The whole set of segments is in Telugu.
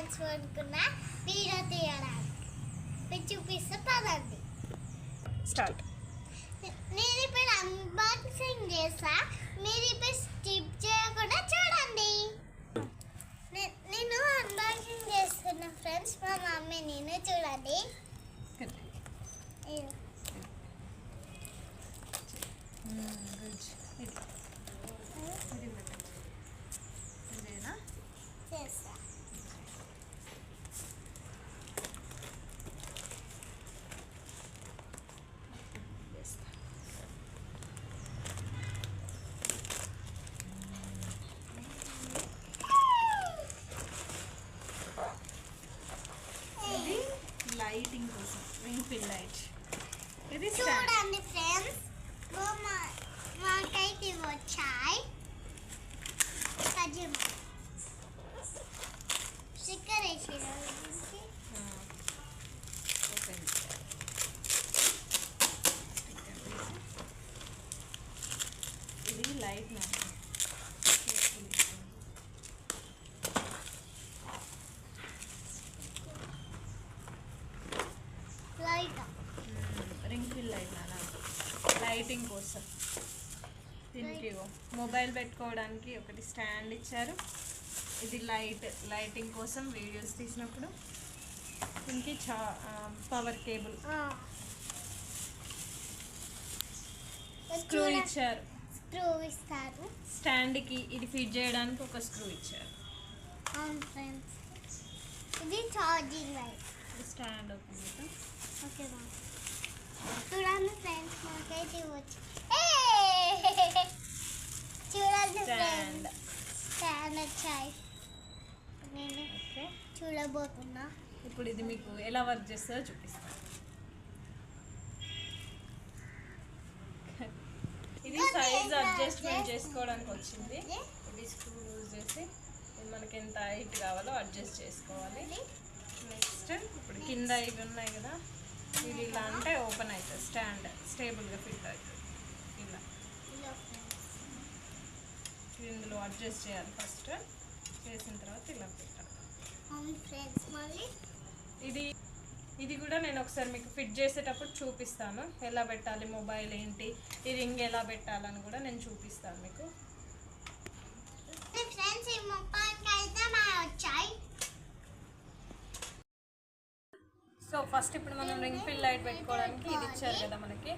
ఫ్రెండ్స్ అనుకున్నా వీడియో తీయడానికి చూపిస్తే పదండి స్టార్ట్. నేను ఇప్పుడు అన్బాక్సింగ్ చేస్తా, మీరు ఇప్పుడు స్కిప్ చేయకుండా చూడండి. నేను అన్బాక్సింగ్ చేస్తున్నా ఫ్రెండ్స్, మా మమ్మీ నేను చూడండి. లైటింగ్ కోసం రింగ్ పిన్ లైట్. ఇది చూడండి ఫ్రెండ్స్, మాకైతే వచ్చాయి స్టిక్కర్ వేసి ఇది లైట్ రింగ్ పిన్ లైట్ నానా, లైటింగ్ కోసం. దీనికి మొబైల్ పెట్టుకోవడానికి ఒకటి స్టాండ్ ఇచ్చారు. ఇది లైటింగ్ కోసం వీడియోస్ తీసినప్పుడు. దీనికి పవర్ కేబుల్, స్క్రూ ఇచ్చారు. స్క్రూ ఇస్తారు స్టాండ్కి. ఇది ఫిట్ చేయడానికి ఒక స్క్రూ ఇచ్చారు. అవును ఫ్రెండ్స్, ఇది ఛార్జింగ్ లైట్. స్టాండ్ ఓపెన్ చేద్దాం. ఓకే మ్యామ్, చూడండి ఫ్రెండ్స్, మాకైతే వచ్చి చూడండి ఫ్రెండ్స్, స్టాండ్ వచ్చాయి. నేను చూడబోతున్నా. ఇప్పుడు ఇది మీకు ఎలా వర్క్ చేస్తుందో చూపిస్తాను. ఇది సైజ్ అడ్జస్ట్మెంట్ చేసుకోవడానికి వచ్చింది. ఇది స్క్రూ యూజ్ చేసి మనకి ఎంత హైట్ కావాలో అడ్జస్ట్ చేసుకోవాలి. నెక్స్ట్ ఇప్పుడు కింద ఇవి ఉన్నాయి కదా, ఇది ఇలా అంటే ఓపెన్ అవుతుంది. స్టాండ్ స్టేబుల్గా ఫిట్ అవుతుంది. ఇలా ఇందులో అడ్జస్ట్ చేయాలి. ఫస్ట్ చేసిన తర్వాత ఇలా పెట్టాలి. ఇది కూడా నేను ఒకసారి మీకు ఫిట్ చేసేటప్పుడు చూపిస్తాను, ఎలా పెట్టాలి, మొబైల్ ఏంటి, ఈ రింగ్ ఎలా పెట్టాలని కూడా నేను చూపిస్తాను మీకు. సో ఫస్ట్ ఇప్పుడు మనం రింగ్ పిన్ లైట్ పెట్టుకోవడానికి ఇది ఇచ్చారు కదా మనకి,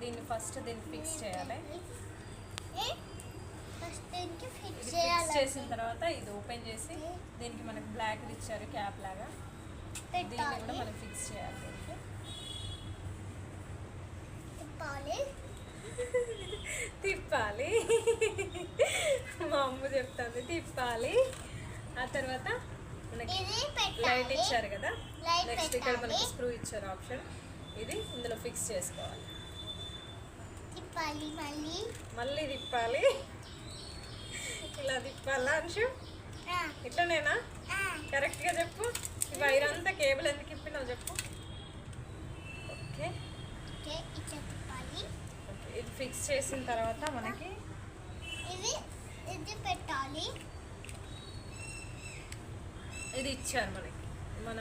దీన్ని ఫిక్స్ చేయాలి. ఫిక్స్ చేసిన తర్వాత ఇది ఓపెన్ చేసి దీనికి మనకి బ్లాక్ ఇచ్చారు క్యాప్ లాగా, దీన్ని కూడా మనం ఫిక్స్ చేయాలి. తిప్పాలి మా అమ్మ చెప్తుంది, తిప్పాలి. ఆ తర్వాత మనకి లైట్ ఇచ్చారు కదా, నెక్స్ట్ ఇక్కడ మనకి స్క్రూ ఇచ్చారు ఆప్షన్. ఇది ఇందులో ఫిక్స్ చేసుకోవాలి. మళ్ళీ తిప్పాలి. ఇలా తిప్పాలా అంశు? ఇట్లనేనా? కరెక్ట్గా చెప్పు. ఈ వైర్ అంతా కేబుల్ ఎందుకు ఇప్పినావు చెప్పు. ఓకే, ఇది ఫిక్స్ చేసిన తర్వాత మనకి ఇది పెట్టాలి. ఇది ఇచ్చారు మనకి మన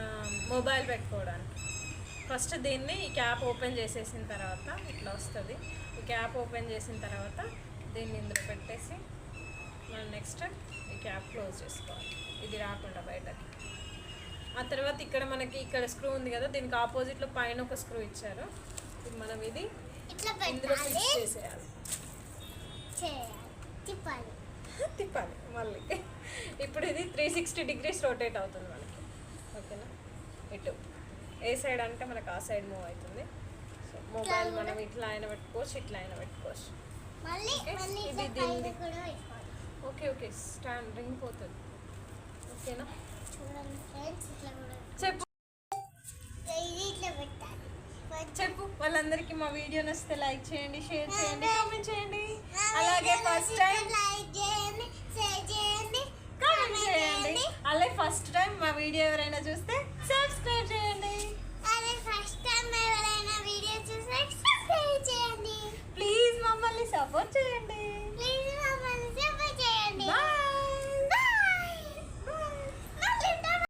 మొబైల్ పెట్టుకోవడానికి. ఫస్ట్ దీన్ని ఈ క్యాప్ ఓపెన్ చేసేసిన తర్వాత ఇట్లా వస్తుంది. ఈ క్యాప్ ఓపెన్ చేసిన తర్వాత దీన్ని ఇందులో పెట్టేసి మనం నెక్స్ట్ ఈ క్యాప్ క్లోజ్ చేసుకోవాలి, ఇది రాకుండా బయటకి. ఆ తర్వాత ఇక్కడ మనకి ఇక్కడ స్క్రూ ఉంది కదా, దీనికి ఆపోజిట్లో పైన ఒక స్క్రూ ఇచ్చారు. ఇది మనం ఇది ఇందులో ఫిక్స్ చేసేయాలి. తిప్పాలి మళ్ళీ. ఇప్పుడు ఇది 360 degrees రొటేట్ అవుతుంది మనకి. ఓకేనా? ఇటు ఏ సైడ్ అంటే మనకు ఆ సైడ్ మూవ్ అవుతుంది. సో మొబైల్ మనం ఇట్లా అయినా పెట్టుకోవచ్చు, ఇట్లా అయినా పెట్టుకోవచ్చు. ఇది దీన్ని ఓకే స్టాండ్ రింగ్ పోతుంది. ఓకేనా? చెప్పు వాళ్ళందరికీ మా వీడియో నచ్చితే లైక్ చేయండి, షేర్ చేయండి, కామెంట్ చేయండి. అలాగే ఫస్ట్ టైం కామెంట్ చేయండి. అలాగే ఫస్ట్ టైం మా వీడియో ఎవరైనా చూస్తే సబ్స్క్రైబ్ చేయండి. ప్లీజ్ మమ్మల్ని సపోర్ట్ చేయండి.